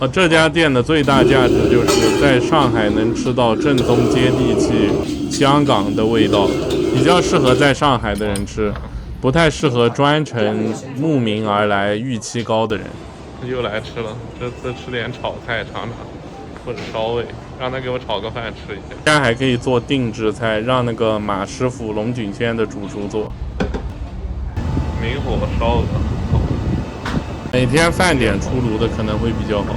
这家店的最大价值就是在上海能吃到正宗接地气香港的味道，比较适合在上海的人吃，不太适合专程慕名而来预期高的人。又来吃了，这次吃点炒菜尝尝，或者烧味，让他给我炒个饭吃一下。大家还可以做定制菜，让那个马师傅龙井轩的主厨做。明火烧鹅，每天饭点出炉的可能会比较好。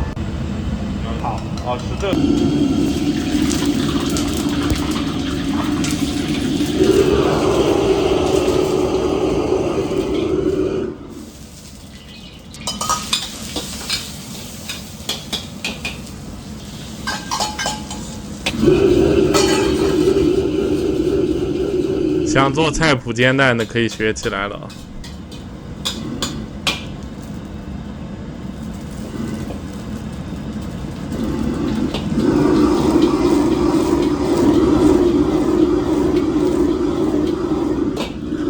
好，吃这个。想做菜脯煎蛋的可以学起来了啊！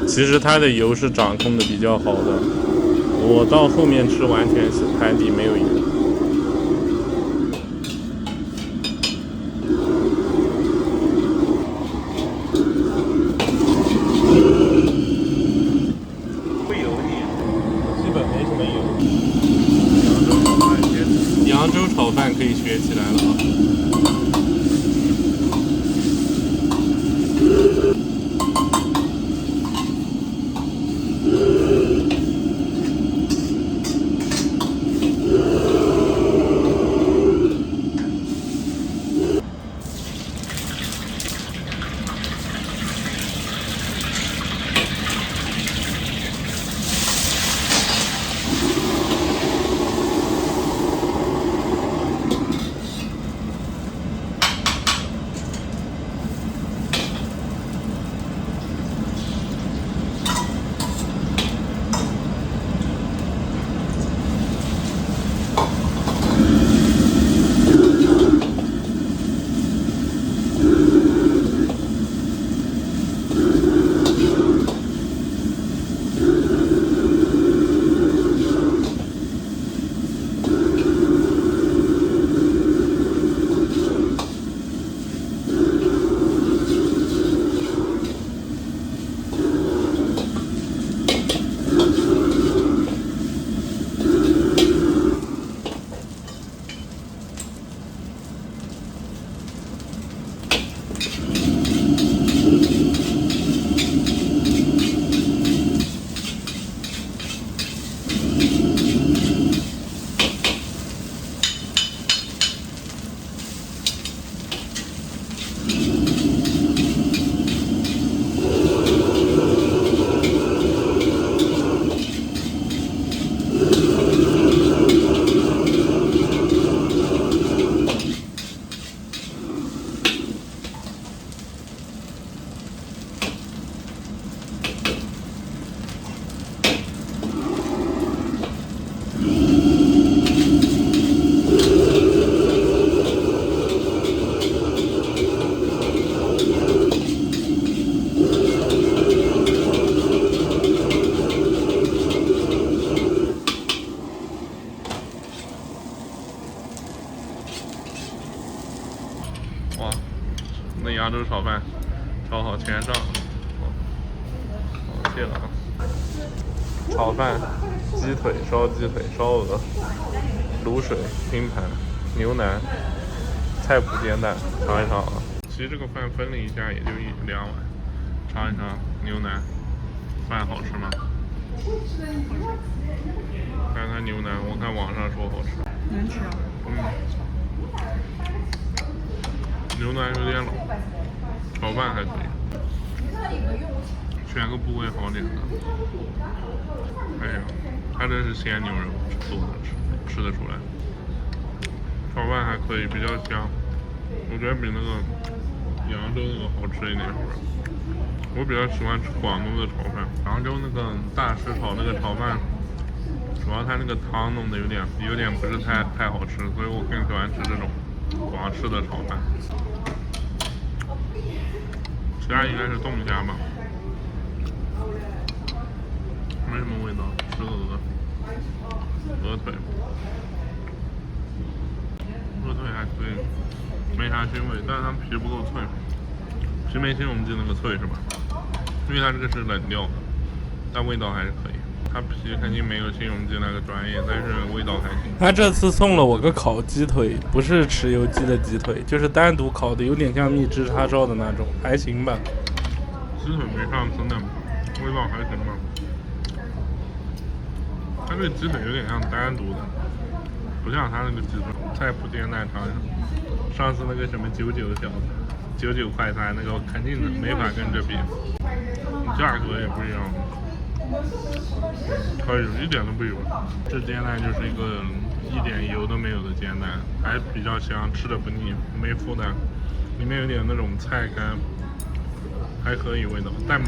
其实它的油是掌控的比较好的，我到后面吃完全是盘底没有油。会油腻，基本没什么油。扬州炒饭可以学起来了啊！哇，那扬州炒饭炒好全上，好，谢了啊！炒饭、鸡腿、烧鸡腿、烧鹅、卤水、拼盘、牛腩、菜脯煎蛋，尝一尝啊！其实这个饭分了一下也就2碗，尝一尝牛腩，饭好吃吗？看看牛腩，我看网上说好吃，能吃啊？牛腩有点老，炒饭还可以，选个部位好点的。哎呀，它这是鲜牛肉做的，吃得出来。炒饭还可以，比较香，我觉得比那个扬州那个好吃一点。我比较喜欢吃广东的炒饭，扬州那个大师炒那个炒饭，主要它那个汤弄得有点不是太好吃，所以我更喜欢吃这种广式的炒饭。其他应该是冻虾吧，没什么味道，吃鹅腿。所以没啥腥味，但是它皮不够脆，皮没新荣记那个脆是吧？因为它这个是冷掉，但味道还是可以。它皮肯定没有新荣记那个专业，但是味道还行。他这次送了我个烤鸡腿，不是豉油鸡的鸡腿，就是单独烤的，有点像蜜汁叉烧的那种，还行吧。鸡腿没上次嫩，味道还行吧。它这个鸡腿有点像单独的，不像它那个鸡腿。菜谱煎蛋尝尝，上次那个什么99小子，99快餐那个肯定没法跟这比，价格也不一样。可以，一点都不油。这煎蛋就是一个一点油都没有的煎蛋，还比较香，吃的不腻，没负担。里面有点那种菜干，还可以味道，但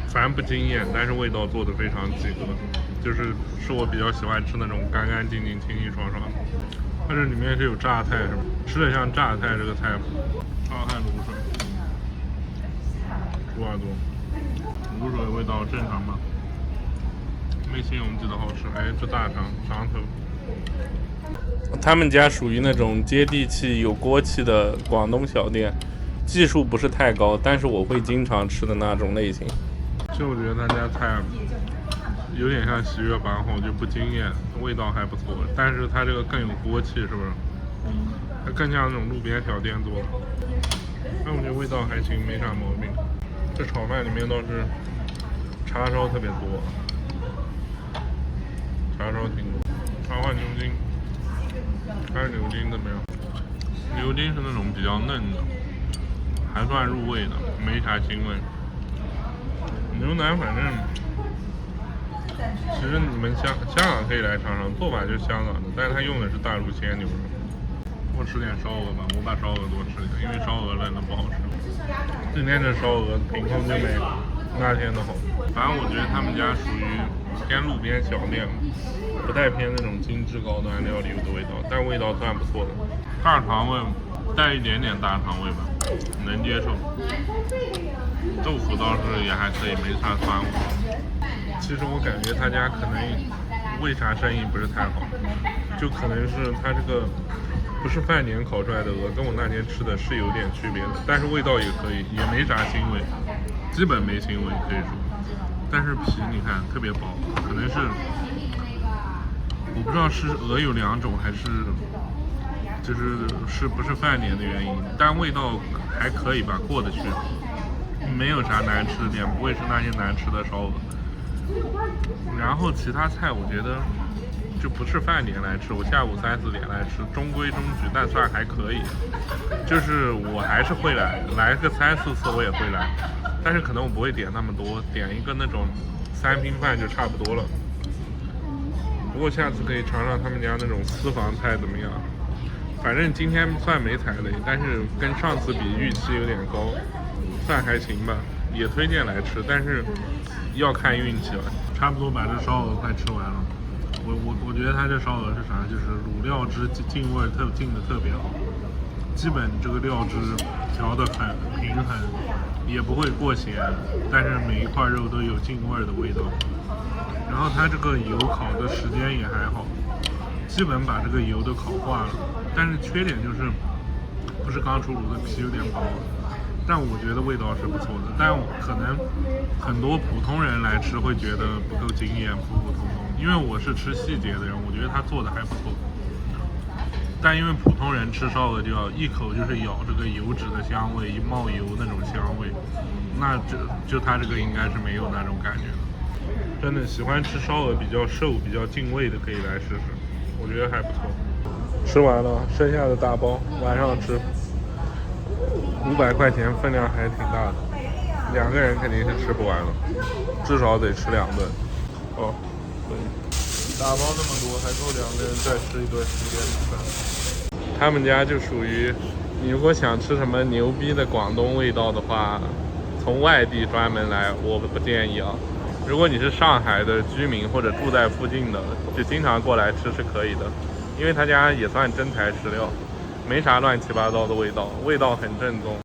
反正不惊艳，但是味道做的非常及格，就是我比较喜欢吃那种干干净净、清清爽爽的。但是里面是有榨菜是吧？吃的像榨菜这个菜谱，糙汉卤水，多少度？卤水味道正常吗？没新荣记的好吃。哎，这大肠头。他们家属于那种接地气、有锅气的广东小店，技术不是太高，但是我会经常吃的那种类型。就我觉得他家菜有点像喜悦版后，就不惊艳，味道还不错，但是它这个更有锅气，是不是？它更像那种路边小店做的。但我觉得味道还行，没啥毛病。这炒饭里面倒是叉烧特别多，叉烧挺多。叉换牛筋，看牛筋怎么样？牛筋是那种比较嫩的，还算入味的，没啥腥味。牛腩反正。其实你们香港可以来尝尝，做法就是香港的，但是它用的是大陆鲜牛肉。多吃点烧鹅吧，我把烧鹅多吃点，因为烧鹅冷了不好吃。今天这烧鹅凭空就没那天的好。反正我觉得他们家属于偏路边小店，不太偏那种精致高端料理的味道，但味道算不错的。大肠味带一点点大肠味吧，能接受。豆腐倒是也还可以，没啥酸味。其实我感觉他家可能为啥生意不是太好，就可能是他这个不是饭点烤出来的鹅，跟我那天吃的是有点区别的，但是味道也可以，也没啥腥味，基本没腥味可以说。但是皮你看特别薄，可能是我不知道是鹅有2种还是是不是饭点的原因，但味道还可以吧，过得去，没有啥难吃的点，不会是那些难吃的烧鹅。然后其他菜我觉得就不是饭点来吃，我下午3、4点来吃，中规中矩，但算还可以。就是我还是会来个3、4次我也会来，但是可能我不会点那么多，点一个那种3拼饭就差不多了。不过下次可以尝尝他们家那种私房菜怎么样。反正今天算没踩雷，但是跟上次比预期有点高，算还行吧，也推荐来吃，但是要看运气了。差不多把这烧鹅快吃完了。我觉得它这烧鹅是啥？就是卤料汁进味进的特别好，基本这个料汁调得很平衡，也不会过咸，但是每一块肉都有进味的味道。然后它这个油烤的时间也还好，基本把这个油都烤化了。但是缺点就是不是刚出炉的皮有点薄。但我觉得味道是不错的，但可能很多普通人来吃会觉得不够惊艳，普普通通。因为我是吃细节的人，我觉得他做的还不错。但因为普通人吃烧鹅就要一口就是咬这个油脂的香味，一冒油那种香味，那就他这个应该是没有那种感觉的。真的喜欢吃烧鹅比较瘦、比较进味的可以来试试，我觉得还不错。吃完了，剩下的大包晚上吃。500块钱分量还挺大的，2个人肯定是吃不完了，至少得吃2顿。哦，对，打包那么多，还够2个人再吃一顿10点米饭。他们家就属于，你如果想吃什么牛逼的广东味道的话，从外地专门来，我不建议啊。如果你是上海的居民或者住在附近的，就经常过来吃是可以的，因为他家也算真材实料。没啥乱七八糟的味道，味道很正宗。